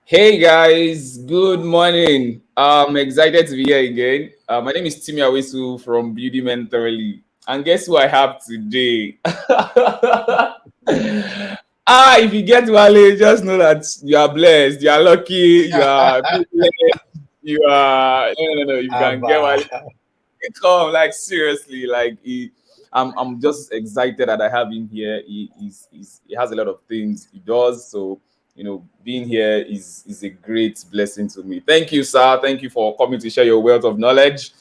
Hey guys, good morning. I'm excited to be here again. My name is Timmy Awesu from Beauty Mentorly. And guess who I have today? If you get Wale, just know that you are blessed, you are lucky, you are privileged, you are no. If you can get Abba. Wale, come like seriously, I'm just excited that I have him here. He has a lot of things he does, so being here is a great blessing to me. Thank you, sir. Thank you for coming to share your wealth of knowledge.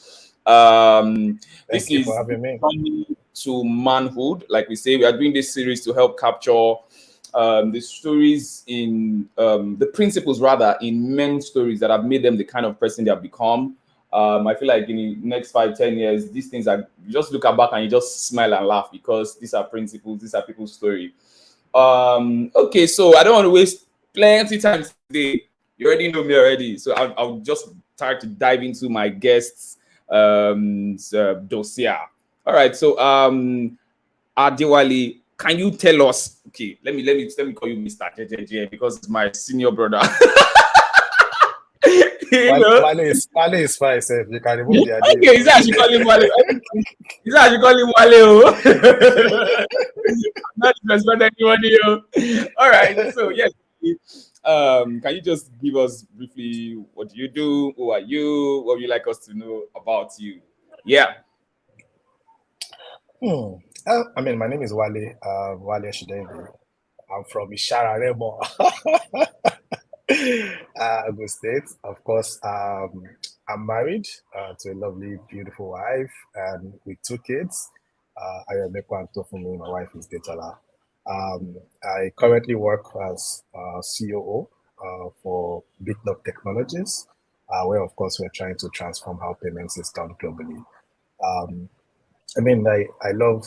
um this Thank you for is having me. coming to manhood. Like we say, we are doing this series to help capture the stories in the principles rather in men's stories that have made them the kind of person they have become. I feel like in the next 5, 10 years, these things are you just look back and you just smile and laugh because these are principles, these are people's story. Okay, so I don't want to waste plenty time today. You already know me already, so I'll just start to dive into my guests' dossier. All right, so Adewale, can you tell us? Okay, let me call you Mr. JJJ because it's my senior brother. you Wale, know, Wale is fine, sir. You can remove the idea. okay, is that you call him Wale? Is that you call him Wale? Oh? Not disrespect anybody. Oh. All right, so yes. Can you just give us briefly what do you do? Who are you? What would you like us to know about you? Yeah. Hmm. My name is Wale, Wale Osideinde. I'm from Ishara Remo, Ogun State. Of course, I'm married to a lovely, beautiful wife and with two kids. Ayomeko and Tofumi, my wife is Detala. I currently work as COO for BitLock Technologies, where, of course, we're trying to transform how payments is done globally. Um, I love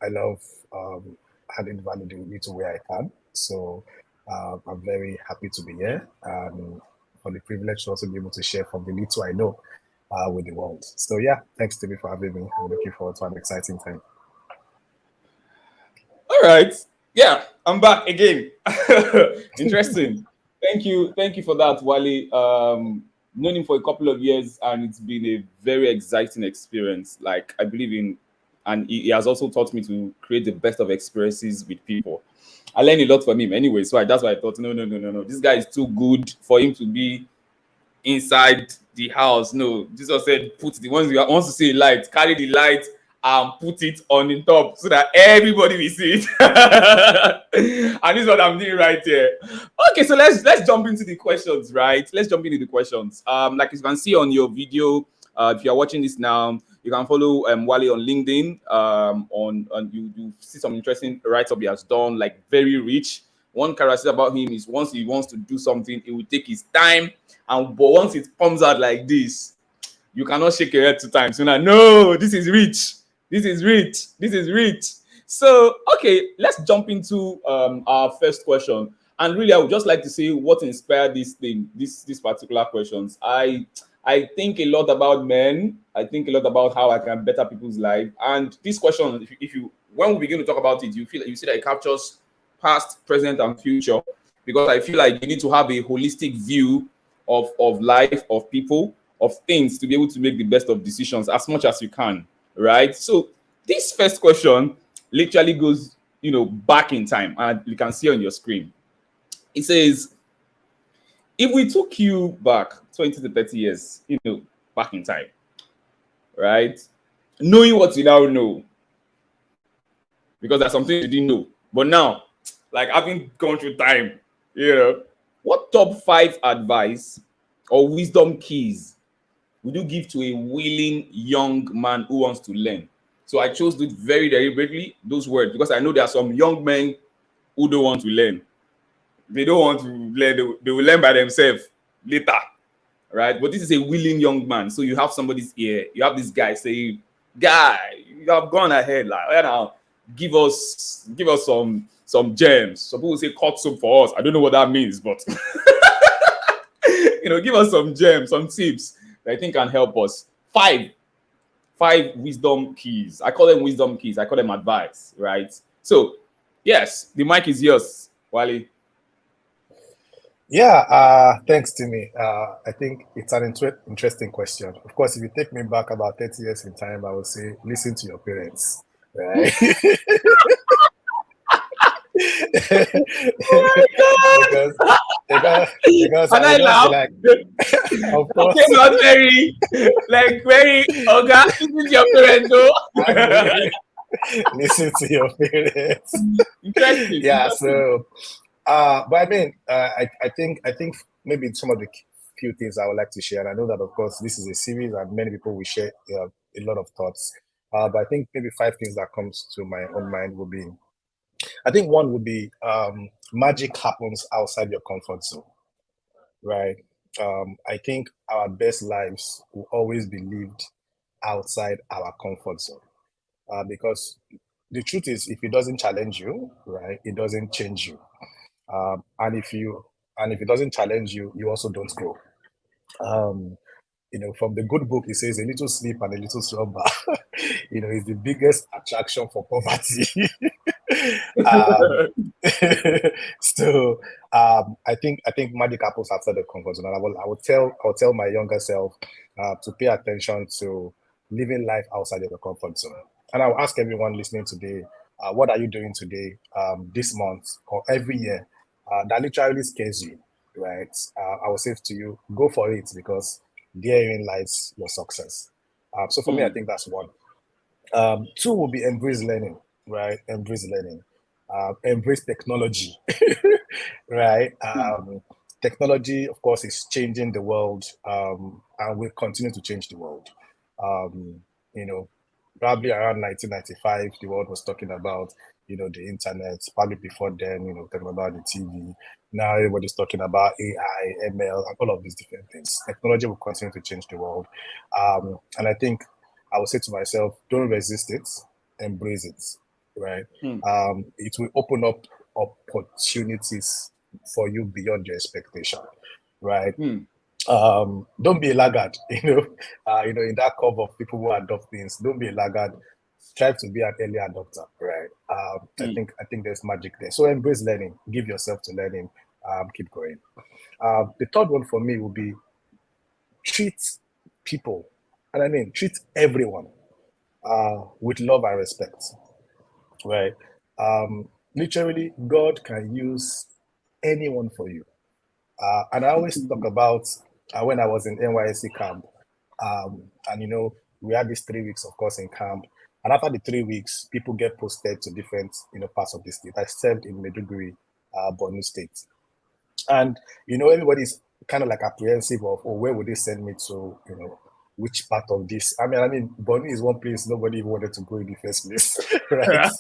adding value in little way I can. So I'm very happy to be here and for the privilege to also be able to share from the little I know with the world. So yeah, thanks to me for having me. I'm looking forward to an exciting time. All right. Yeah, I'm back again. Interesting. Thank you for that, Wale. Known him for a couple of years, and it's been a very exciting experience. Like I believe in, and he has also taught me to create the best of experiences with people. I learned a lot from him anyway, so that's why I thought, no. This guy is too good for him to be inside the house. No, Jesus said, put the ones you wants to see light, carry the light and put it on the top so that everybody will see it. And this is what I'm doing right here. Okay, so let's jump into the questions, right? Let's jump into the questions. Like you can see on your video, if you are watching this now, you can follow Wale on LinkedIn. On you see some interesting write-up he has done, like very rich. One characteristic about him is once he wants to do something, he will take his time. And but once it comes out like this, you cannot shake your head 2 times. You're like, no, this is rich. This is rich. This is rich. So, okay, let's jump into our first question. And really, I would just like to say what inspired this thing, these particular questions. I think a lot about men. I think a lot about how I can better people's life. And this question, if you when we begin to talk about it, you see that it captures past, present, and future. Because I feel like you need to have a holistic view of life, of people, of things to be able to make the best of decisions as much as you can, right? So this first question literally goes, back in time, and you can see on your screen. It says, if we took you back 20 to 30 years, back in time, right? Knowing what you now know, because there's something you didn't know, but now, like having gone through time, what top five advice or wisdom keys would you give to a willing young man who wants to learn? So I chose it very deliberately, those words, because I know there are some young men who don't want to learn. They don't want to learn, they will learn by themselves later, right? But this is a willing young man. So you have somebody's ear, you have this guy saying, guy, you have gone ahead, like, right now, give us some gems. Some people say cut soap for us. I don't know what that means, but give us some gems, some tips that I think can help us. Five wisdom keys. I call them wisdom keys. I call them advice, right? So, yes, the mic is yours, Wale. Yeah, thanks, Timmy. I think it's an interesting question. Of course, if you take me back about 30 years in time, I would say listen to your parents, right? Oh my because because because God! I And would I just be laugh. like, of That course, came out very, like very. Oga, this is your parent, though. Andrew, listen to your parents. Interesting. Yeah, Interesting. so but I mean, I think maybe some of the few things I would like to share. And I know that of course this is a series, and many people will share a lot of thoughts. But I think maybe five things that comes to my own mind would be. I think one would be magic happens outside your comfort zone, right? I think our best lives will always be lived outside our comfort zone, because the truth is, if it doesn't challenge you, right, it doesn't change you. And if it doesn't challenge you, you also don't grow. Um, from the good book, it says a little sleep and a little slumber, is the biggest attraction for poverty. um, so I think magic happens after the comfort zone, and I will tell my younger self to pay attention to living life outside of the comfort zone. And I'll ask everyone listening today, what are you doing today, this month, or every year that literally scares you, right? I will say to you, go for it because therein lies your success. So for me, I Hmm. think that's one. Two will be embrace learning, right? Embrace learning. Embrace technology, right? Hmm. Technology, of course, is changing the world, and will continue to change the world. Um, you know, Probably around 1995, the world was talking about, the internet. Probably before then, talking about the TV. Now everybody's talking about AI, ML, and all of these different things. Technology will continue to change the world. And I think I would say to myself, don't resist it, embrace it, right? Hmm. It will open up opportunities for you beyond your expectation, right? Hmm. Don't be a laggard, in that curve of people who adopt things. Don't be a laggard. Strive to be an early adopter, right? I Hmm. think I think there's magic there. So embrace learning. Give yourself to learning. Keep going. The third one for me will be treat people, and I mean treat everyone with love and respect, right? Literally, God can use anyone for you. And I always talk about when I was in NYSC camp, and we had these 3 weeks, of course, in camp. And after the 3 weeks, people get posted to different parts of the state. I served in Maiduguri, Borno State, and everybody's kind of like apprehensive of, oh, where would they send me to, which part of this? I mean, Borno is one place nobody even wanted to go in the first place, right?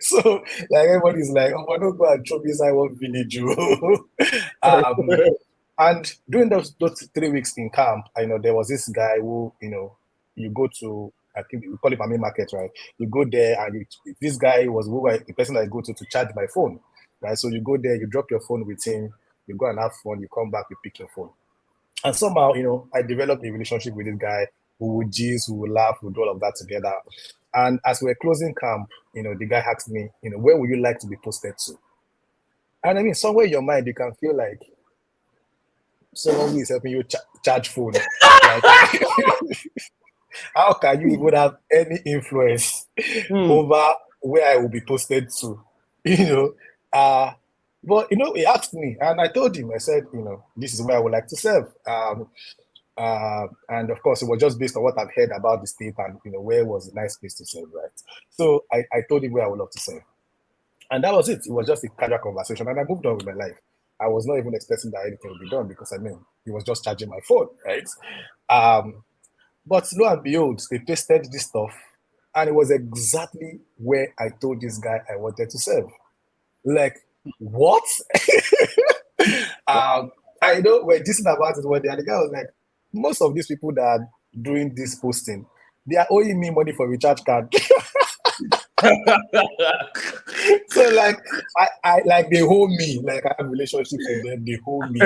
So like everybody's like, oh, I don't go and chop inside one village. um, and during those 3 weeks in camp, I know there was this guy who, you go to, I think we call it Mami Market, right? You go there and this guy was the person I go to charge my phone, right? So you go there, you drop your phone with him, you go and have fun, you come back, you pick your phone. And somehow, I developed a relationship with this guy who would gist, who would laugh, who would do all of that together. And as we're closing camp, the guy asked me, where would you like to be posted to? And I mean, somewhere in your mind, you can feel like someone who is helping you charge phone. Like, how can you even have any influence Hmm. over where I will be posted to? You know, uh, but he asked me, and I told him, I said, this is where I would like to serve. And of course, it was just based on what I've heard about the state and where was a nice place to serve, right? So I told him where I would love to serve, and that was it. It was just a casual conversation, and I moved on with my life. I was not even expecting that anything would be done because I mean he was just charging my phone, right? Um, but lo and behold, they pasted this stuff, and it was exactly where I told this guy I wanted to serve. Like, what? Wow. I know we're just about it one day, and the guy was like, most of these people that are doing this posting, they are owing me money for recharge card. So like I like they hold me, like I have relationships with them, they hold me.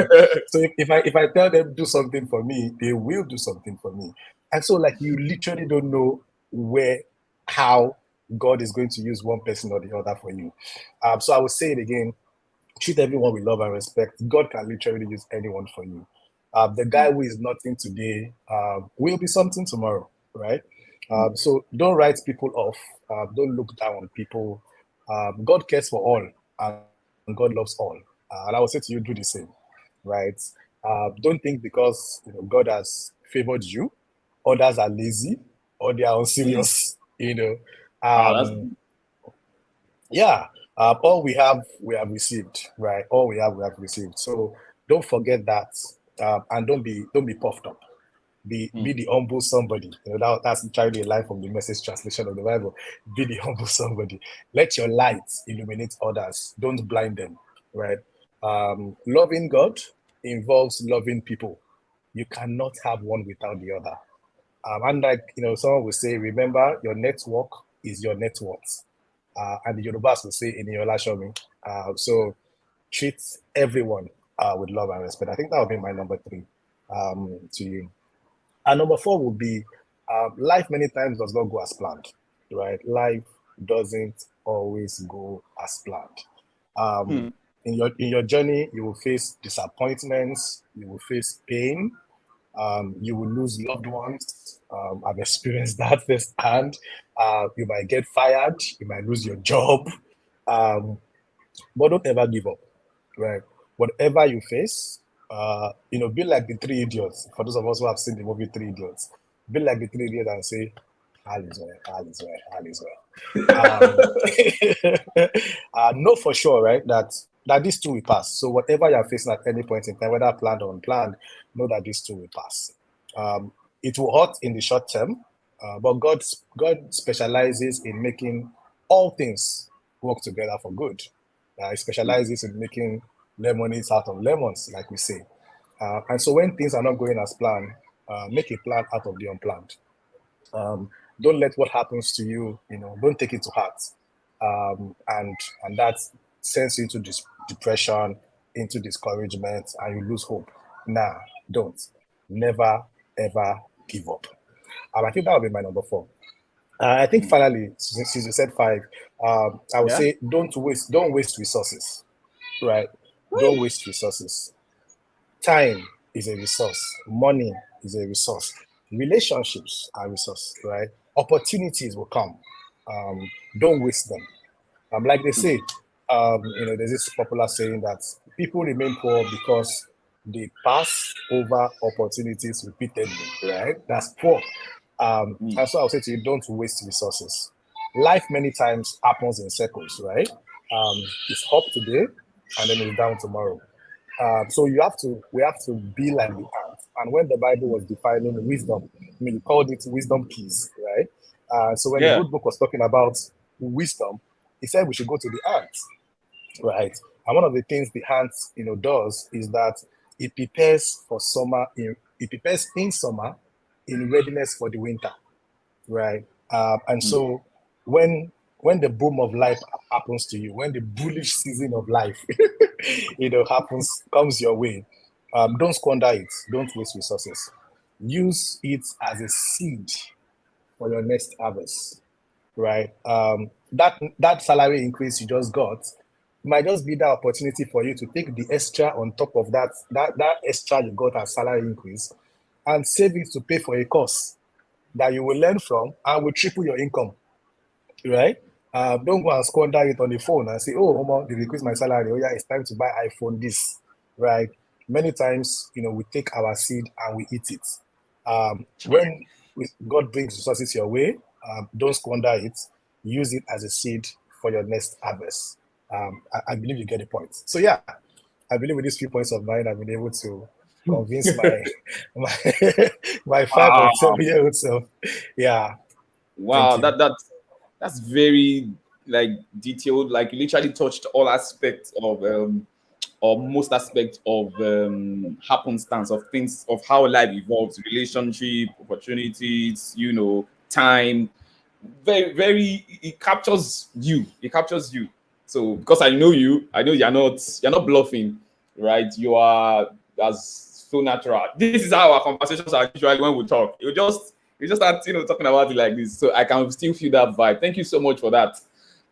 So if I tell them do something for me, they will do something for me. And so like you literally don't know where how God is going to use one person or the other for you. So I will say it again, Treat everyone with love and respect. God can literally use anyone for you. The guy who is nothing today will be something tomorrow, right? So don't write people off. Don't look down on people. God cares for all, and God loves all. And I will say to you, do the same, right? Don't think because God has favored you, others are lazy or they are Mm. unserious. Wow, that's Um, yeah, all we have received, right? All we have received. So don't forget that, and don't be puffed up. Be mm. the humble somebody. That's entirely a line from the Message translation of the Bible. Be the humble somebody. Let your light illuminate others. Don't blind them, right? Loving God involves loving people. You cannot have one without the other. And like someone will say, remember your network is your net worth. And the Yorubas will say in your Shomi. So treat everyone with love and respect. I think that would be my number three to you. And number four would be life many times does not go as planned, right? Life doesn't always go as planned. Um, Hmm. in your journey, you will face disappointments, you will face pain, you will lose loved ones. I've experienced that firsthand. You might get fired, you might lose your job, um, but don't ever give up, right? Whatever you face, be like the Three Idiots. For those of us who have seen the movie Three Idiots, be like the Three Idiots and say, all is well, all is well, all is well. Know for sure, right, that these two will pass. So whatever you're facing at any point in time, whether planned or unplanned, know that these two will pass. Um, it will hurt in the short term, but God specializes in making all things work together for good. He specializes in making lemonades out of lemons, like we say. And so when things are not going as planned, make a plan out of the unplanned. Um, don't let what happens to you, don't take it to heart. And that sends you into depression, into discouragement, and you lose hope. Nah, don't. Never, ever give up. I think that would be my number four. I think Hmm. finally, since you said five, I would Yeah. say don't waste resources, right? Don't waste resources. Time is a resource. Money is a resource. Relationships are a resource, right? Opportunities will come. Um, don't waste them. Like they Hmm. say, there's this popular saying that people remain poor because they pass over opportunities repeatedly, right? That's poor. Hmm. And so I'll say to you, don't waste resources. Life many times happens in circles, right? It's up today and then it's down tomorrow. So we have to be like the ant. And when the Bible was defining wisdom, it called it wisdom keys, right? So when the Yeah. good book was talking about wisdom, he said we should go to the ant, right? And one of the things the ant, does is that it prepares for summer. It prepares in summer in readiness for the winter, right? And Hmm. so when the boom of life happens to you, when the bullish season of life, comes your way, don't squander it. Don't waste resources. Use it as a seed for your next harvest, right? That salary increase you just got might just be that opportunity for you to take the extra on top of that extra you got as salary increase and save it to pay for a course that you will learn from and will triple your income, right? Don't go and squander it on the phone and say, oh, Omo, they increase my salary. Oh, yeah, it's time to buy iPhone this, right? Many times, we take our seed and we eat it. When God brings resources your way, don't squander it. Use it as a seed for your next harvest. I believe you get the point. So, yeah, I believe with these few points of mine, I've been able to convince my my 5 and 7 Wow. year old self. Yeah, thank Wow. you. That's very like detailed. Like you literally touched all aspects of or most aspects of happenstance of things of how life evolves, relationship, opportunities, time. Very, very it captures you. It captures you. So because I know you, I know you're not bluffing, right? You are as so natural. This is how our conversations are usually when we talk. You just start talking about it like this. So I can still feel that vibe. Thank you so much for that.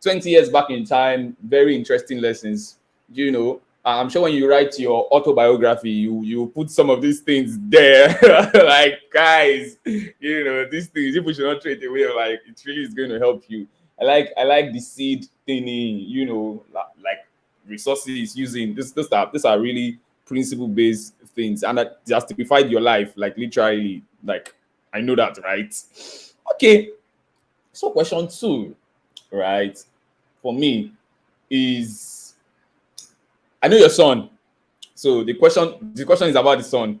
20 years back in time, very interesting lessons. You know, I'm sure when you write your autobiography, you put some of these things there. Like, guys, these things people should not trade away. Like, it really is going to help you. I like the seed thingy, like resources using these are really principle based things, and that they have typified your life, like literally. Like, I know that, right? Okay, so question two, right, for me is, I know your son. So the question is about the son.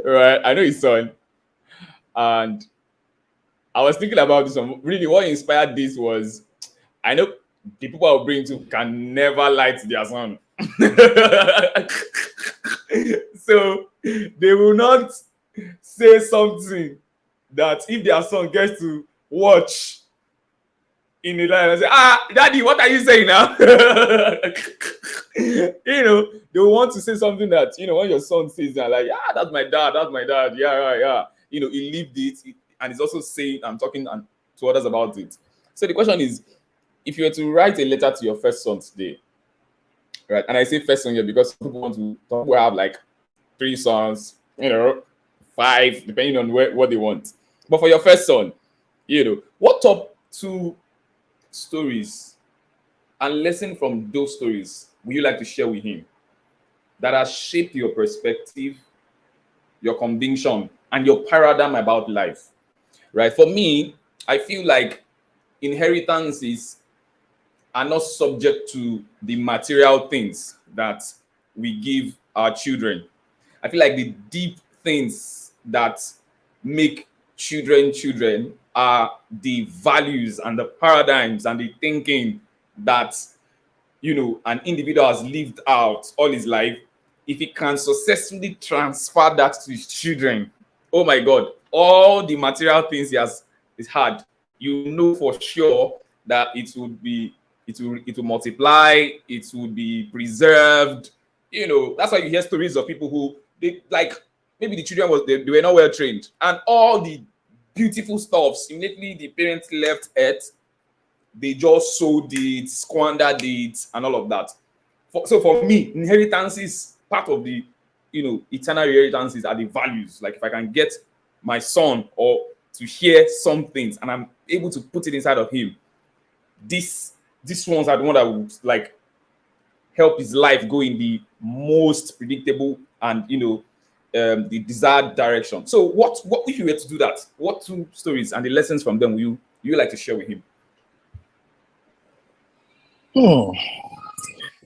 Right? I know his son. And I was thinking about this one. Really, what inspired this was, I know the people I will bring to can never lie to their son. So they will not say something that if their son gets to watch in the line and say, daddy, what are you saying now? They want to say something that, when your son says that, like, that's my dad, yeah, yeah, yeah. He lived it, and he's also saying, I'm talking to others about it. So the question is, if you were to write a letter to your first son today, right? And I say first son here because some people have like three sons, five, depending on what they want. But for your first son, what top two stories and lesson from those stories would you like to share with him that has shaped your perspective, your conviction, and your paradigm about life? Right? For me, I feel like inheritances are not subject to the material things that we give our children. I feel like the deep things that make children children are the values and the paradigms and the thinking that an individual has lived out all his life. If he can successfully transfer that to his children, oh my god, all the material things he has is had, for sure that it will multiply, it will be preserved. That's why you hear stories of people who, they like, maybe the children they were not well trained, and all the beautiful stuffs immediately the parents left earth, they just sold it, squandered it, and all of that. So for me, inheritance is part of the, eternal inheritances are the values. Like, if I can get my son or to hear some things and I'm able to put it inside of him, these ones are the one that would like help his life go in the most predictable and the desired direction. So what if you were to do that? What two stories and the lessons from them will you like to share with him? Hmm.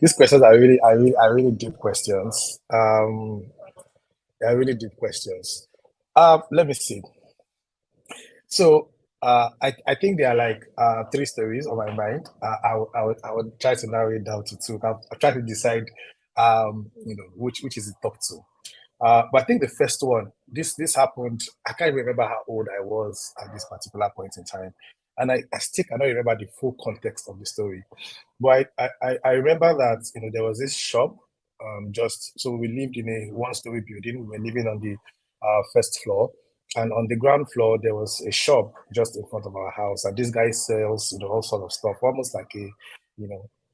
These questions are really deep questions. They are really deep questions. Let me see. So I think there are like three stories on my mind. I would try to narrow it down to two. I'll try to decide, which is the top two. But I think the first one, this happened. I can't remember how old I was at this particular point in time, and I still cannot remember the full context of the story. But I remember that there was this shop. Just so we lived in a one-story building. We were living on the first floor, and on the ground floor there was a shop just in front of our house. And this guy sells all sort of stuff, almost like a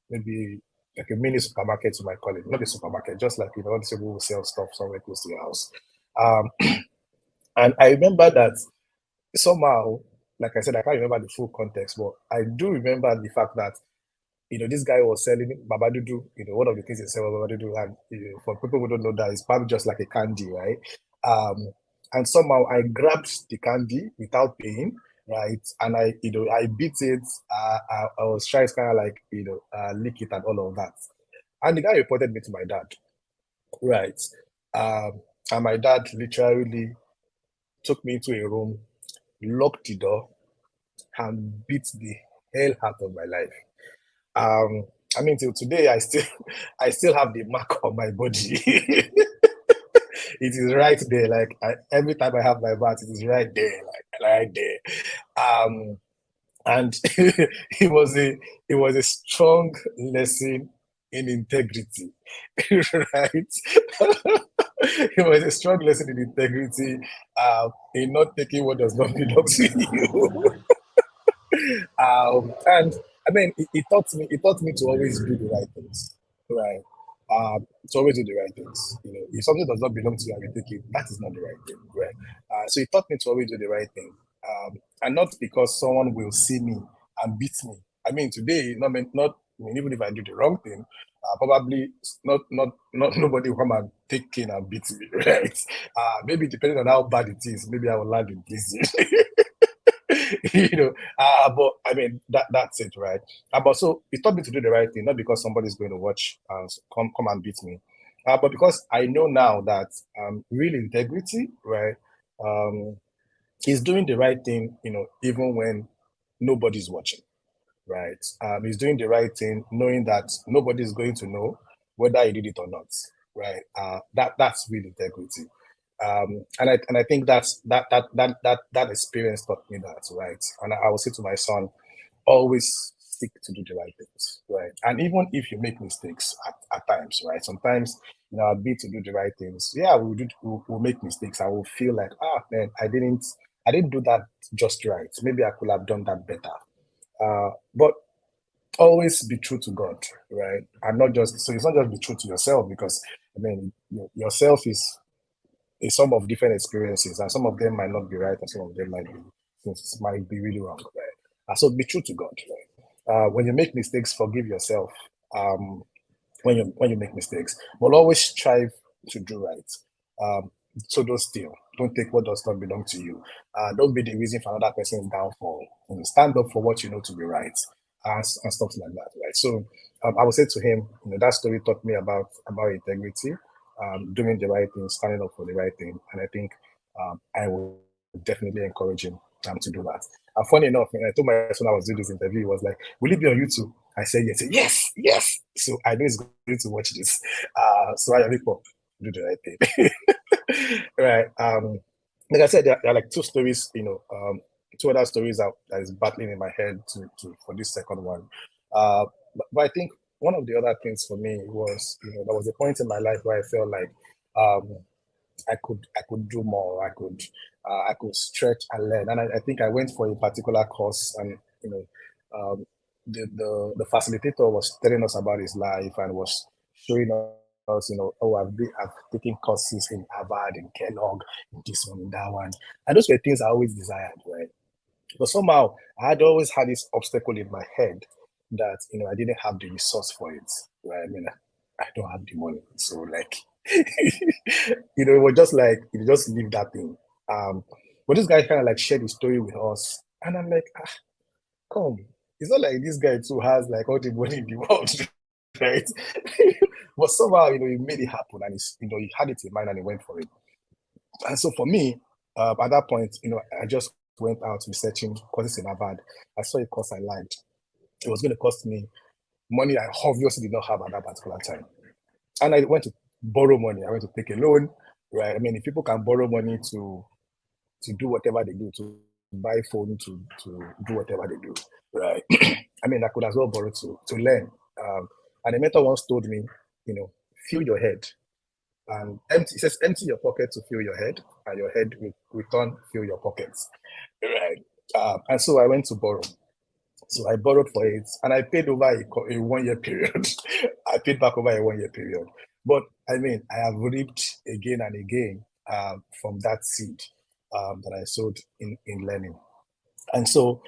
maybe like a mini supermarket, you might call it, not a supermarket, just like all these people who sell stuff somewhere close to your house. Um, and I remember that somehow, like I said, I can't remember the full context, but I do remember the fact that this guy was selling Babadudu. One of the things he said was Babadudu, and for people who don't know that, it's probably just like a candy, right? Um, and somehow I grabbed the candy without paying, right? And I beat it. I was trying to kind of like, lick it and all of that. And the guy reported me to my dad, right? And my dad literally took me into a room, locked the door, and beat the hell out of my life. I mean, till today, I still have the mark on my body. It is right there. Like every time I have my bath, it is right there, like right there. Um, and it was a strong lesson in integrity, right? It was a strong lesson in integrity, in not taking what does not belong to you. And I mean, it taught me to always do the right things, right? To always do the right things. You know, if something does not belong to you and you take it, that is not the right thing, right? So it taught me to always do the right thing, and not because someone will see me and beat me. I mean, today, not. I mean, even if I do the wrong thing, probably not nobody will come and take cane and beat me, right? Maybe depending on how bad it is, maybe I will land in prison. you know, but I mean that's it, right? But so it taught me to do the right thing, not because somebody's going to watch and come and beat me, but because I know now that real integrity, right, um, is doing the right thing, even when nobody's watching, right? He's doing the right thing, knowing that nobody's going to know whether he did it or not, right? That's real integrity. And I think that experience taught me that, right? And I will say to my son, always stick to do the right things, right? And even if you make mistakes at times, right? Sometimes I'll be to do the right things. Yeah, we'll make mistakes. I will feel like, man, I didn't do that just right. Maybe I could have done that better. But always be true to God, right? And not just so it's not just be true to yourself, because I mean yourself is a sum of different experiences, and some of them might not be right, and some of them might be really wrong, right? So be true to God, right? When you make mistakes, forgive yourself. Um, when you make mistakes, but always strive to do right. Um, so don't steal. Don't take what does not belong to you. Don't be the reason for another person's downfall. Stand up for what you know to be right, and stuff like that, right? So I would say to him, that story taught me about integrity, doing the right thing, standing up for the right thing, and I think I would definitely encourage him to do that. Funny enough, when I told my son I was doing this interview, he was like, "Will it be on YouTube?" I said, "Yes." He said, "Yes, yes." So I know he's going to watch this. So I make up, do the right thing. Right. Like I said, there are like two stories, two other stories that is battling in my head for this second one. But I think one of the other things for me was, there was a point in my life where I felt like um, I could do more. I could stretch and learn. And I think I went for a particular course, and um, the facilitator was telling us about his life and was showing us, oh, I've taken courses in Harvard, in Kellogg, in this one, in that one, and those were things I always desired, right? But somehow I had always had this obstacle in my head that I didn't have the resource for it. Right? I mean, I don't have the money, so like, it was just like you just leave that thing. Um, but this guy kind of like shared his story with us, and I'm like, come, it's not like this guy too has like all the money in the world, right? But somehow, he made it happen, and he had it in mind and he went for it. And so for me, at that point, I just went out researching courses in Harvard. I saw a course I liked. It was going to cost me money I obviously did not have at that particular time. And I went to borrow money. I went to take a loan, right? I mean, if people can borrow money to do whatever they do, to buy phone, to do whatever they do, right? I mean, I could as well borrow to learn. And the mentor once told me, you know, fill your head and empty. It says empty your pocket to fill your head, and your head will return fill your pockets, right? And so I went to borrow. So I borrowed for it, and I paid over a 1 year period. I paid back over a 1 year period. But I mean, I have reaped again and again from that seed that I sowed in learning. And so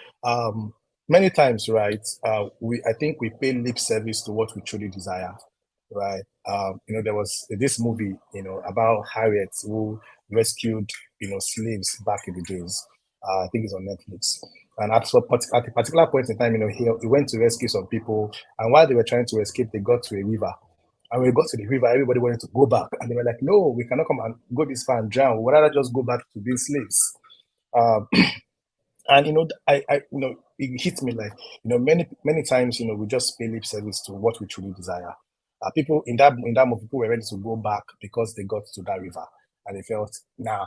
many times, right, I think we pay lip service to what we truly desire, right? There was this movie, about Harriet who rescued, slaves back in the days. I think it's on Netflix. And at a particular point in time, he went to rescue some people, and while they were trying to escape, they got to a river. And when we got to the river, everybody wanted to go back, and they were like, "No, we cannot come and go this far and drown. We'd rather just go back to being slaves." Um, and it hits me like, many times, we just pay lip service to what we truly desire. People in that movie, people were ready to go back because they got to that river and they felt, nah,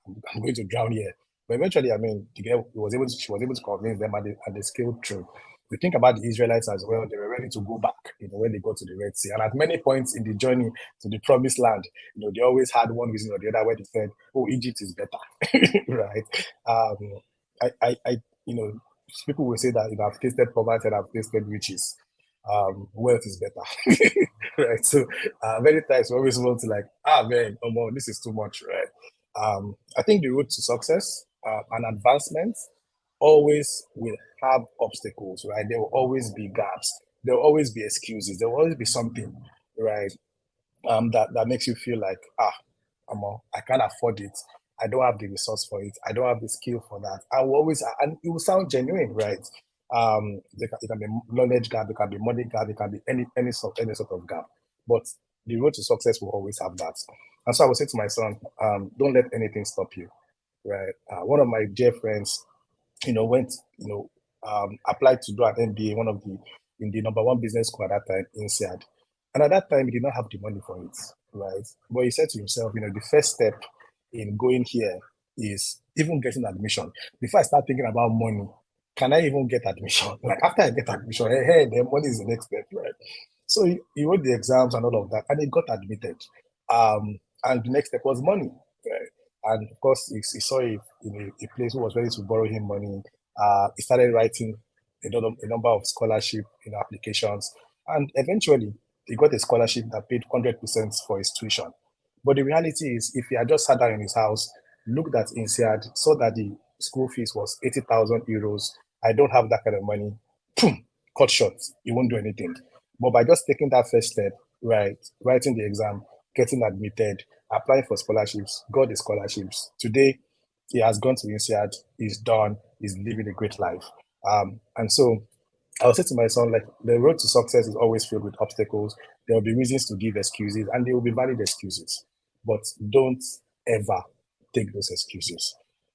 I'm going to drown here. But eventually, I mean, the girl she was able to convince them, and they scaled through. We think about the Israelites as well; they were ready to go back, when they got to the Red Sea. And at many points in the journey to the Promised Land, they always had one reason or the other where they said, "Oh, Egypt is better," right? Um, I, you know, people will say that if I've tasted poverty and I've tasted riches, wealth is better. Right? So many times we always want to like, man, oh no, this is too much, right? I think the road to success and advancement always will have obstacles, right? There will always be gaps. There will always be excuses. There will always be something, right? That makes you feel like, I can't afford it. I don't have the resource for it. I don't have the skill for that. I will always, and it will sound genuine, right? It can be knowledge gap, it can be money gap, it can be any sort of gap. But the road to success will always have that. And so I would say to my son, don't let anything stop you, right? One of my dear friends, went, applied to do an MBA, one of the in the number one business school at that time in SEAD. And at that time, he did not have the money for it, right? But he said to himself, the first step in going here is even getting admission. Before I start thinking about money, can I even get admission? Like after I get admission, hey, the money is the next step, right? So he wrote the exams and all of that, and he got admitted. And the next step was money, right? And of course, he saw a place who was ready to borrow him money. He started writing a number of scholarship applications, and eventually he got a scholarship that paid 100% for his tuition. But the reality is, if he had just sat down in his house, looked at INSEAD, saw that the school fees was 80,000 euros, I don't have that kind of money, boom, cut short. He won't do anything. But by just taking that first step, right, writing the exam, getting admitted, applying for scholarships, got the scholarships. Today, he has gone to INSEAD, he's done, he's living a great life. And so I would say to my son, like, the road to success is always filled with obstacles. There will be reasons to give excuses, and there will be valid excuses. But don't ever take those excuses,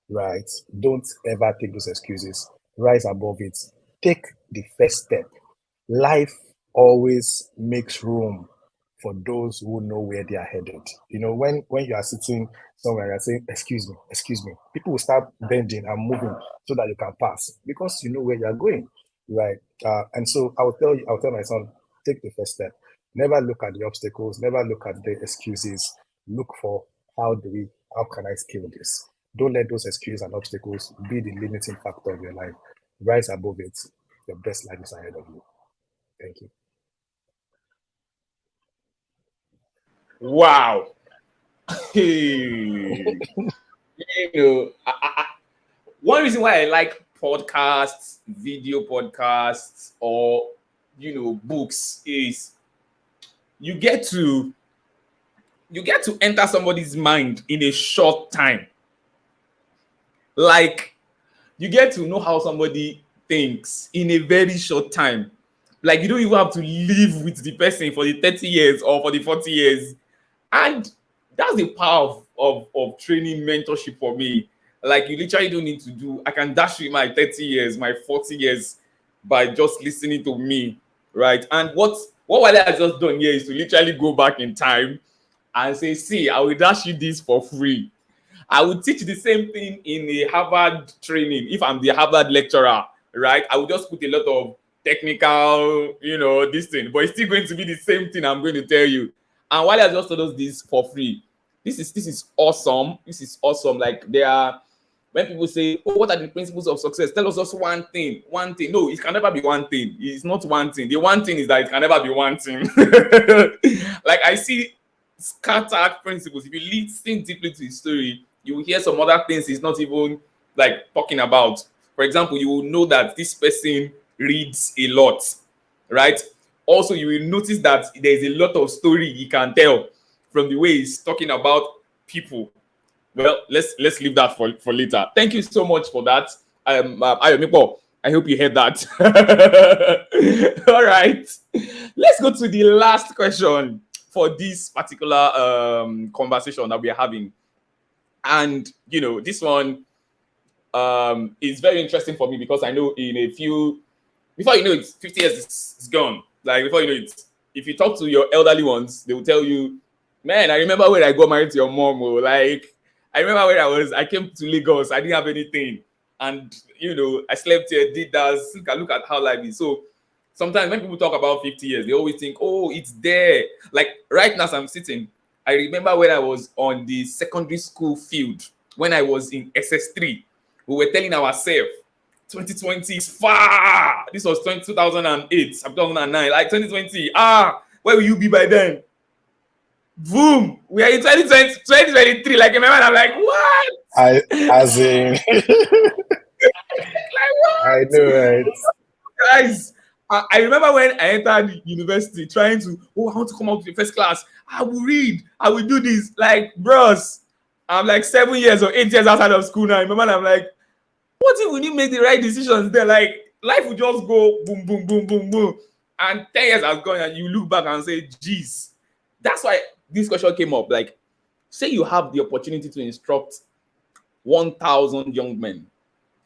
right? Don't ever take those excuses. Rise above it. Take the first step. Life always makes room for those who know where they are headed. When you are sitting somewhere and saying, excuse me, people will start bending and moving so that you can pass because you know where you are going, right? And so I'll tell my son, take the first step. Never look at the obstacles, never look at the excuses. Look for how can I scale this? Don't let those excuses and obstacles be the limiting factor of your life. Rise above it. Your best life is ahead of you. Thank you. Wow. Hey. One reason why I like podcasts, video podcasts, or books is you get to enter somebody's mind in a short time. Like you get to know how somebody thinks in a very short time. Like you don't even have to live with the person for the 30 years or for the 40 years. And that's the power of training mentorship for me. Like you literally don't need to do, I can dash you my 30 years, my 40 years by just listening to me. Right. And what Wale has just done here is to literally go back in time and say, see, I will dash you this for free. I would teach the same thing in a Harvard training. If I'm the Harvard lecturer, right? I would just put a lot of technical, this thing, but it's still going to be the same thing I'm going to tell you. And while I just told us this for free, this is awesome. This is awesome. Like when people say, "Oh, what are the principles of success?" Tell us just one thing. One thing. No, it can never be one thing. It's not one thing. The one thing is that it can never be one thing. Like I see scattered principles. If you listen deeply to his story, you will hear some other things he's not even like talking about. For example, you will know that this person reads a lot, right? Also, you will notice that there's a lot of story he can tell from the way he's talking about people. Well, let's leave that for later. Thank you so much for that. Ayomipo, I hope you heard that. All right, let's go to the last question for this particular conversation that we are having. And this one is very interesting for me because I know before you know it, 50 years is gone. Like before you know it, if you talk to your elderly ones, they will tell you, man, I remember when I got married to your mom. Oh, like I remember when I came to Lagos, I didn't have anything. And I slept here, did that. Look at how life is. So sometimes when people talk about 50 years, they always think, oh, it's there. Like right now as I'm sitting, I remember when I was on the secondary school field, when I was in SS3, we were telling ourselves, 2020 is far. This was 2008, 2009, like 2020. Where will you be by then? Boom, we are in 2020, 2023. Like, remember, I'm like, what? As in, Like, I what? know, right? Guys, I remember when I entered university trying to, I want to come out to the first class. I will read, I will do this. Like, bros, I'm like 7 years or 8 years outside of school now. Remember, I'm like, what if we didn't make the right decisions there? Like, life would just go boom, boom, boom, boom, boom. And 10 years has gone, and you look back and say, geez. That's why this question came up. Like, say you have the opportunity to instruct 1,000 young men.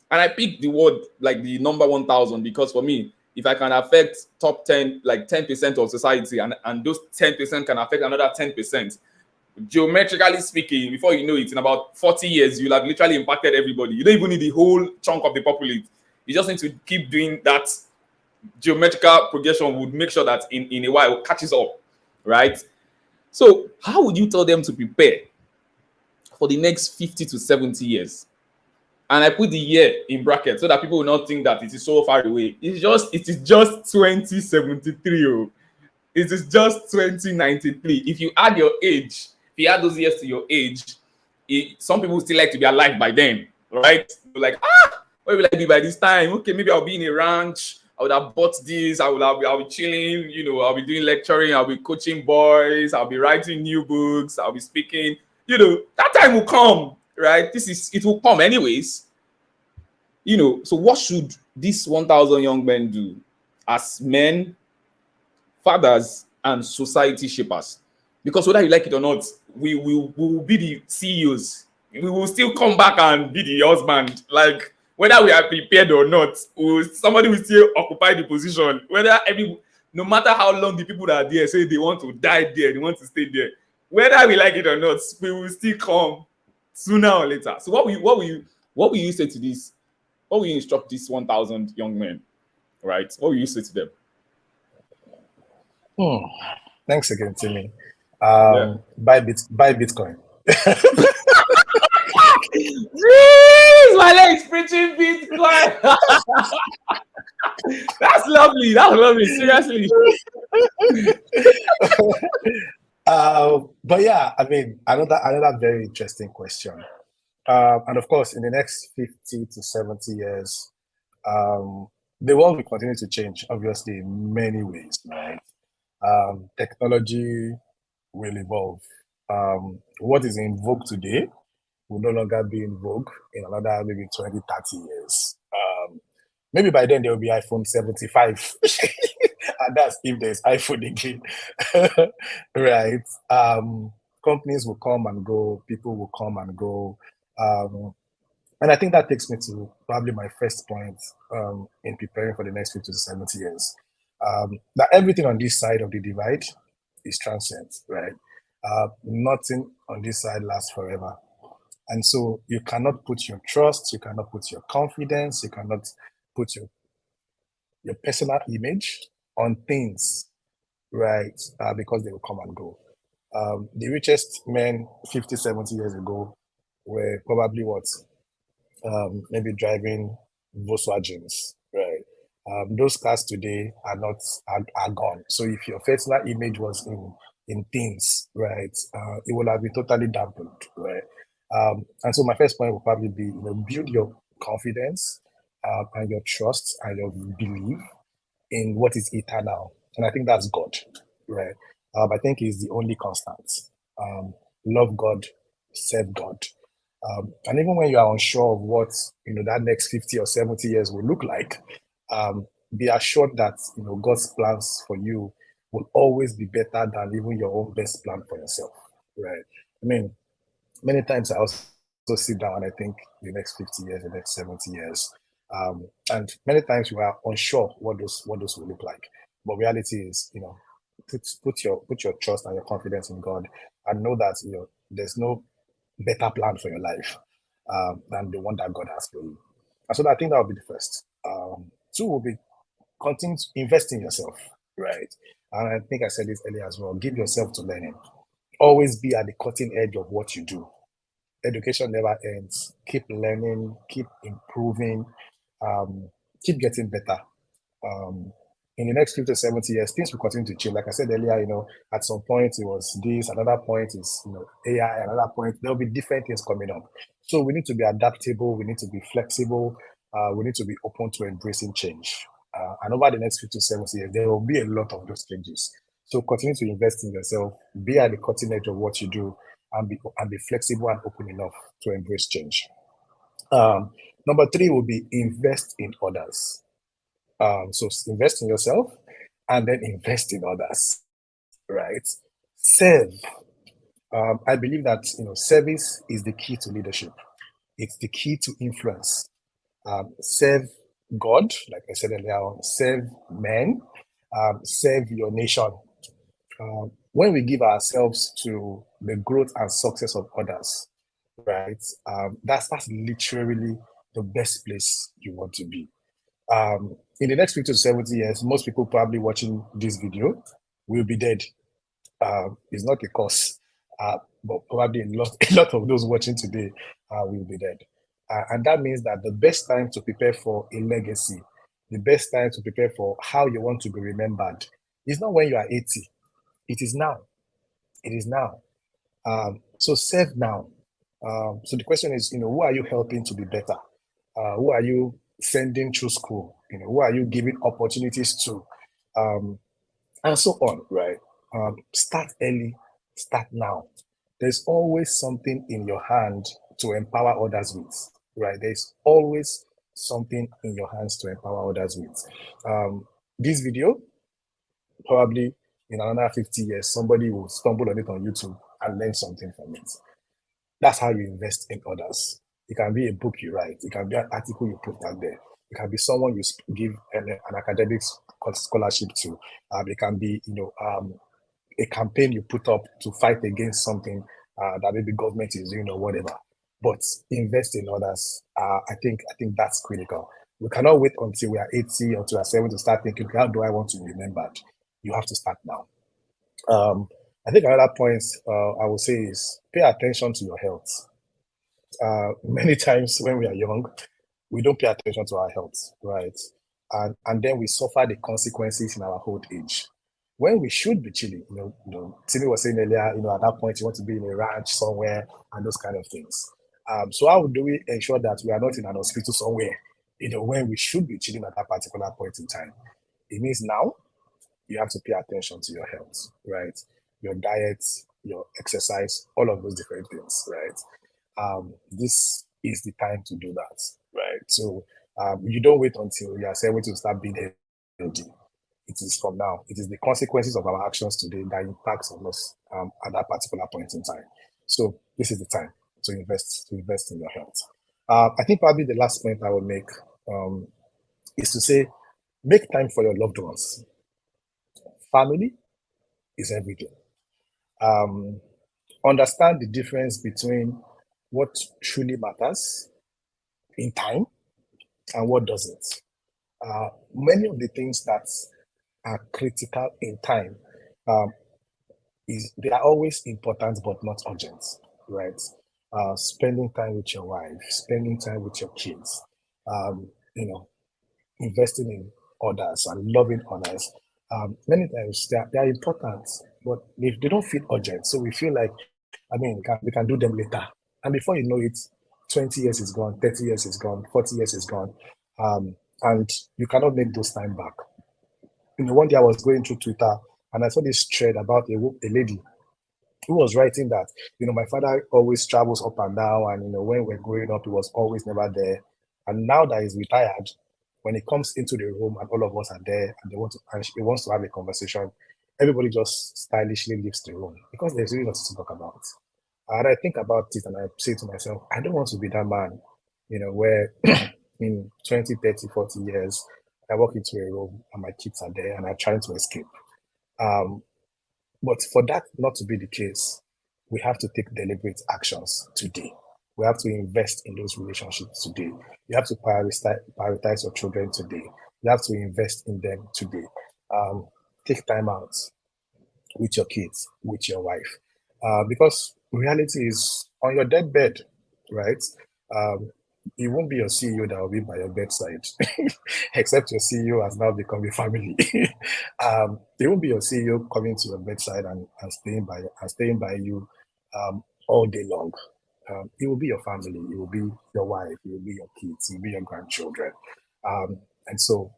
And I picked the word, like the number 1,000, because for me, if I can affect top 10, like 10% of society, and those 10% can affect another 10%, geometrically speaking, before you know it, in about 40 years, you'll have literally impacted everybody. You don't even need the whole chunk of the populate. You just need to keep doing that. Geometrical progression would make sure that in a while it catches up, right? So how would you tell them to prepare for the next 50 to 70 years? And I put the year in brackets so that people will not think that it is so far away. It is just 2073. Oh. It is just 2093. If you add your age, if you add those years to your age, some people still like to be alive by then, right? Like, where will I be by this time? Okay, maybe I'll be in a ranch. I would have bought this. I'll be chilling. I'll be doing lecturing. I'll be coaching boys. I'll be writing new books. I'll be speaking. That time will come, right? It will come anyways. So what should these 1,000 young men do as men, fathers, and society shapers? Because whether you like it or not, we will be the CEOs. We will still come back and be the husband. Like, whether we are prepared or not, somebody will still occupy the position. No matter how long the people that are there say they want to die there, they want to stay there. Whether we like it or not, we will still come sooner or later. So what will you say to this? What will you instruct these 1,000 young men? Right? What will you say to them? Thanks again, Timmy. Yeah. Buy Bitcoin. Jeez, my leg's preaching Bitcoin. That's lovely. That's lovely. Seriously. But yeah, I mean, another very interesting question. And of course, in the next 50 to 70 years, the world will continue to change, obviously, in many ways, right? Technology will evolve. What is in vogue today will no longer be in vogue in another maybe 20, 30 years. Maybe by then there will be iPhone 75. And that's if there's iPhone again. Right. Companies will come and go, people will come and go. And I think that takes me to probably my first point in preparing for the next 50 to 70 years. That everything on this side of the divide is transient, right? Nothing on this side lasts forever. And so you cannot put your trust, you cannot put your confidence, you cannot put your personal image on things, right? Because they will come and go. The richest men 50, 70 years ago were probably what? Maybe driving Volkswagens, right? Those cars today are gone. So if your personal image was in things, right, it would have been totally dampened, right? And so my first point will probably be, build your confidence and your trust and your belief in what is eternal. And I think that's God, right? I think he's the only constant. Love God, serve God. And even when you are unsure of what that next 50 or 70 years will look like, be assured that God's plans for you will always be better than even your own best plan for yourself, right? I mean, many times I also sit down and I think the next 50 years, the next 70 years, and many times you are unsure what those will look like. But reality is, put your trust and your confidence in God, and know that there's no better plan for your life than the one that God has for you. And so I think that will be the first. Two will be continue to invest in yourself, right? And I think I said this earlier as well. Give yourself to learning. Always be at the cutting edge of what you do. Education never ends. Keep learning, keep improving. keep getting better. In the next 50 to 70 years, things will continue to change. Like I said earlier, at some point it was this, another point is, AI, another point, there'll be different things coming up. So we need to be adaptable, we need to be flexible, we need to be open to embracing change. And over the next 50 to 70 years, there will be a lot of those changes. So continue to invest in yourself, be at the cutting edge of what you do, and be flexible and open enough to embrace change. Number three will be invest in others. So invest in yourself and then invest in others, right? Serve. I believe that service is the key to leadership. It's the key to influence. Serve God, like I said earlier, serve men, serve your nation. When we give ourselves to the growth and success of others, right? That's literally the best place you want to be. In the next 50 to 70 years, most people probably watching this video will be dead. It's not a cause, but probably a lot of those watching today will be dead. And that means that the best time to prepare for a legacy, the best time to prepare for how you want to be remembered is not when you are 80. It is now. It is now. So serve now. So the question is, who are you helping to be better? Who are you sending through school? Who are you giving opportunities to? And so on, right? Start early, start now. There's always something in your hand to empower others with, right? There's always something in your hands to empower others with. This video, probably in another 50 years, somebody will stumble on it on YouTube and learn something from it. That's how you invest in others. It can be a book you write. It can be an article you put out there. It can be someone you give an academic scholarship to. It can be, a campaign you put up to fight against something that maybe government is doing or whatever. But invest in others. I think that's critical. We cannot wait until we are 80 or to our 70 to start thinking, how do I want to be remembered? You have to start now. I think another point I would say is pay attention to your health. Many times when we are young, we don't pay attention to our health, right? And then we suffer the consequences in our old age. When we should be chilling, Timmy was saying earlier, at that point you want to be in a ranch somewhere and those kind of things. So how do we ensure that we are not in an hospital somewhere, when we should be chilling at that particular point in time? It means now you have to pay attention to your health, right? Your diet, your exercise, all of those different things, right? This is the time to do that, right? So you don't wait until you are 70 to start being healthy. It is from now. It is the consequences of our actions today that impacts on us at that particular point in time. So this is the time to invest in your health. I think probably the last point I would make is to say, make time for your loved ones. Family is everything. Understand the difference between what truly matters in time and what doesn't. Many of the things that are critical in time they are always important but not urgent, right? Spending time with your wife, spending time with your kids, investing in others and loving others. Many times they are important, but they don't feel urgent. So we feel like, we can do them later. And before you know it, 20 years is gone, 30 years is gone, 40 years is gone. And you cannot make those time back. One day I was going through Twitter and I saw this thread about a lady who was writing that, my father always travels up and down. And, when we're growing up, he was always never there. And now that he's retired, when he comes into the room and all of us are there and he wants to have a conversation, everybody just stylishly leaves the room because there's really nothing to talk about. And I think about it and I say to myself, I don't want to be that man, where in 20, 30, 40 years, I walk into a room and my kids are there and I'm trying to escape. But for that not to be the case, we have to take deliberate actions today. We have to invest in those relationships today. You have to prioritize your children today. You have to invest in them today. Take time out with your kids, with your wife. Because reality is on your deathbed, right? it won't be your CEO that will be by your bedside, except your CEO has now become a family. It won't be your CEO coming to your bedside and staying by you all day long. It will be your family, it will be your wife, it will be your kids, it will be your grandchildren. And so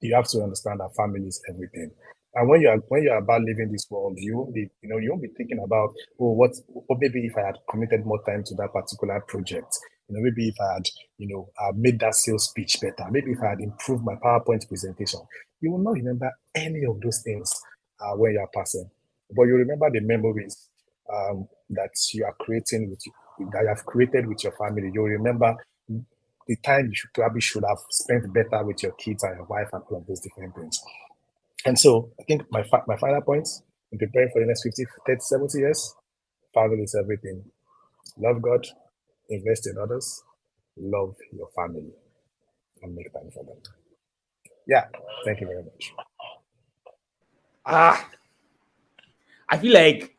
you have to understand that family is everything. And when you're about leaving this world, you won't be thinking about, oh, what maybe if I had committed more time to that particular project, maybe if I had, made that sales speech better, maybe if I had improved my PowerPoint presentation, you will not remember any of those things when you are passing, but you remember the memories that you are creating that you have created with your family. You'll remember the time you should have spent better with your kids and your wife and all of those different things. And so I think my final point in preparing for the next 50, 30, 70 years, family is everything. Love God, invest in others, love your family, and make time for them. Yeah, thank you very much. Ah, I feel like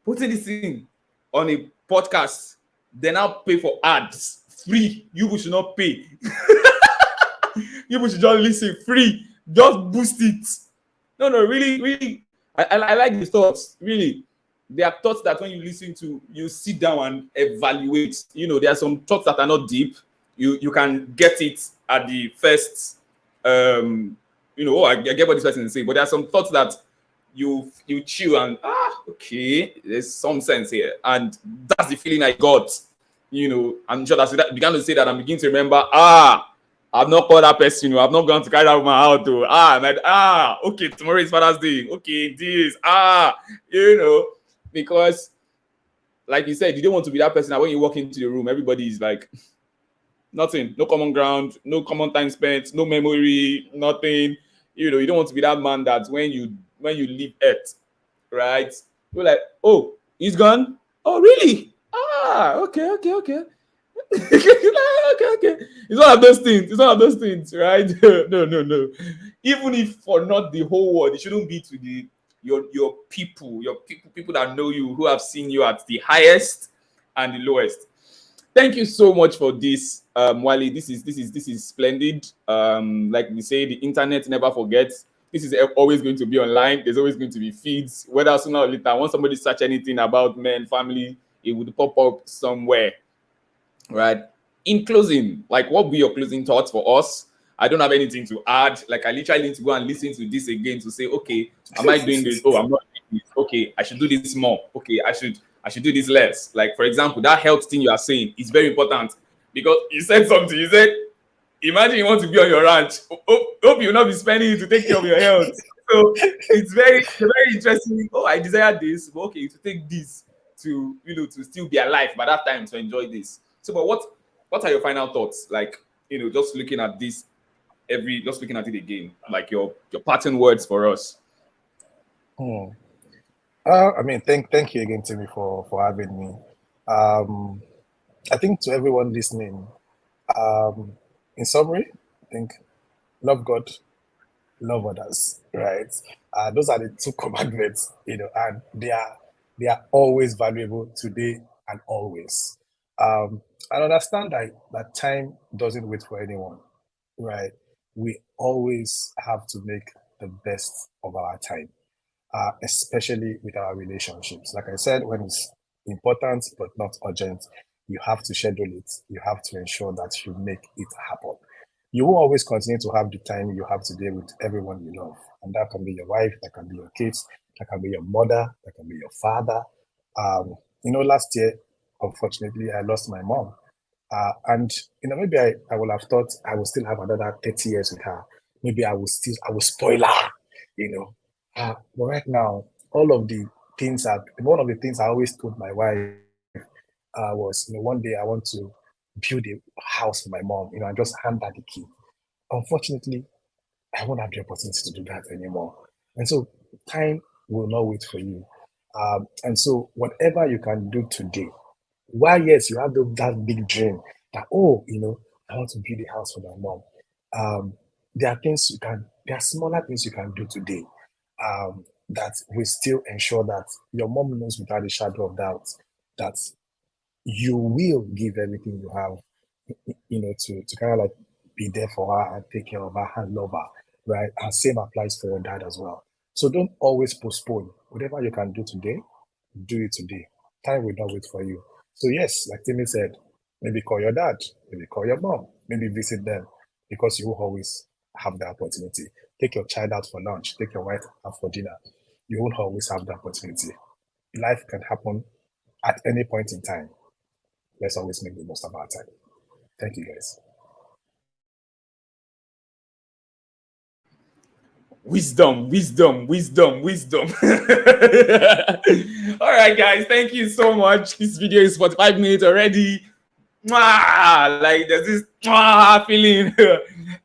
putting this in on a podcast, they now pay for ads free. You should not pay. You should just listen free. Just boost it. No, no, really, really. I like these thoughts. Really, there are thoughts that when you listen to, you sit down and evaluate. There are some thoughts that are not deep. You can get it at the first. I get what this person is saying, but there are some thoughts that you chill and okay, there's some sense here, and that's the feeling I got. I'm sure that began to say that I'm beginning to remember. I've not called that person. I've not gone to carry that woman out. Okay, tomorrow is Father's Day. Okay, this. Because like you said, you don't want to be that person that when you walk into the room, everybody is like nothing, no common ground, no common time spent, no memory, nothing. You don't want to be that man that when you leave Earth, right? You're like, oh, he's gone. Oh, really? Okay, okay, okay. Okay. It's one of those things. It's one of those things, right? No, no, no. Even if for not the whole world, it shouldn't be to your people that know you, who have seen you at the highest and the lowest. Thank you so much for this, Wally. This is splendid. Like we say, the internet never forgets. This is always going to be online. There's always going to be feeds, whether sooner or later. Once somebody search anything about men, family, it would pop up somewhere, right? In closing, like, what would be your closing thoughts for us? I don't have anything to add. Like, I literally need to go and listen to this again to say, okay, am I doing this? Oh, I'm not doing this. Okay, I should do this more. Okay, I should do this less. Like, for example, that health thing you are saying is very important because you said something. You said, imagine you want to be on your ranch. Hope you will not be spending it to take care of your health. So it's very interesting. Oh, I desire this, but okay, to take this to still be alive by that time to enjoy this. So, but what are your final thoughts? Like, just looking at this just looking at it again, like your parting words for us. Hmm. I mean, thank you again, Timmy, for having me. Um, I think to everyone listening, um, in summary, I think love God, love others, right? Those are the two commandments, and they are always valuable today and always. And understand that time doesn't wait for anyone, right? We always have to make the best of our time, especially with our relationships. Like I said, when it's important but not urgent, you have to schedule it. You have to ensure that you make it happen. You will always continue to have the time you have today with everyone you love. And that can be your wife, that can be your kids, that can be your mother, that can be your father. Last year, unfortunately, I lost my mom. And maybe I would have thought I would still have another 30 years with her. Maybe I will spoil her, you know. But right now, one of the things I always told my wife was, one day I want to build a house for my mom, and just hand her the key. Unfortunately, I won't have the opportunity to do that anymore. And so time will not wait for you. And so whatever you can do today, while yes, you have that big dream that, I want to build a house for my mom. Um, there are smaller things you can do today that will still ensure that your mom knows without a shadow of doubt that you will give everything you have, to kind of like be there for her and take care of her and love her, right? And same applies for your dad as well. So don't always postpone. Whatever you can do today, do it today. Time will not wait for you. So yes, like Timmy said, maybe call your dad, maybe call your mom, maybe visit them, because you will always have the opportunity. Take your child out for lunch, take your wife out for dinner. You won't always have the opportunity. Life can happen at any point in time. Let's always make the most of our time. Thank you, guys. Wisdom, wisdom, wisdom, wisdom. All right, guys, thank you so much. This video is 45 minutes already. Mwah! Like there's this feeling.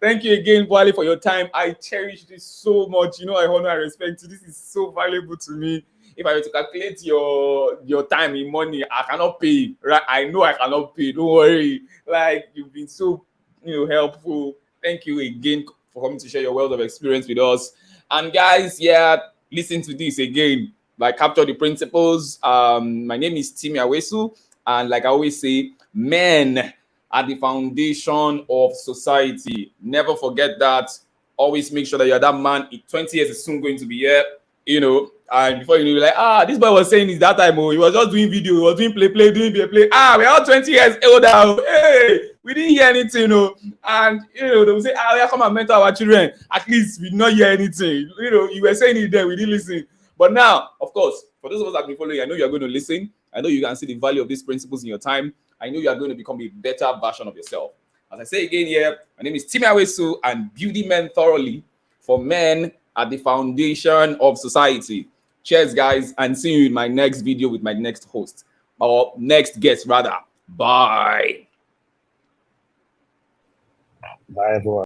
Thank you again, Wale, for your time. I cherish this so much. You know, I honor and respect you. This is so valuable to me. If I were to calculate your time in money, I cannot pay. Right? I know I cannot pay. Don't worry. Like you've been so helpful. Thank you again for coming to share your wealth of experience with us. And guys, yeah, listen to this again. Like capture the principles. My name is Timi Awesu, and like I always say, men are the foundation of society. Never forget that. Always make sure that you're that man. In 20 years is soon going to be here, and before you know, you're like, this boy was saying this that time, he was just doing video, he was doing play, doing play. We're all 20 years older. Hey, we didn't hear anything, and they will say, we come and mentor our children. At least we did not hear anything. You were saying it then, we didn't listen. But now, of course, for those of us that have been following, I know you're going to listen. I know you can see the value of these principles in your time. I know you are going to become a better version of yourself. As I say again here, my name is Timi Awesu, and building men thoroughly, for men are the foundation of society. Cheers, guys, and see you in my next video with my next host, or next guest, rather. Bye. Bye, everyone.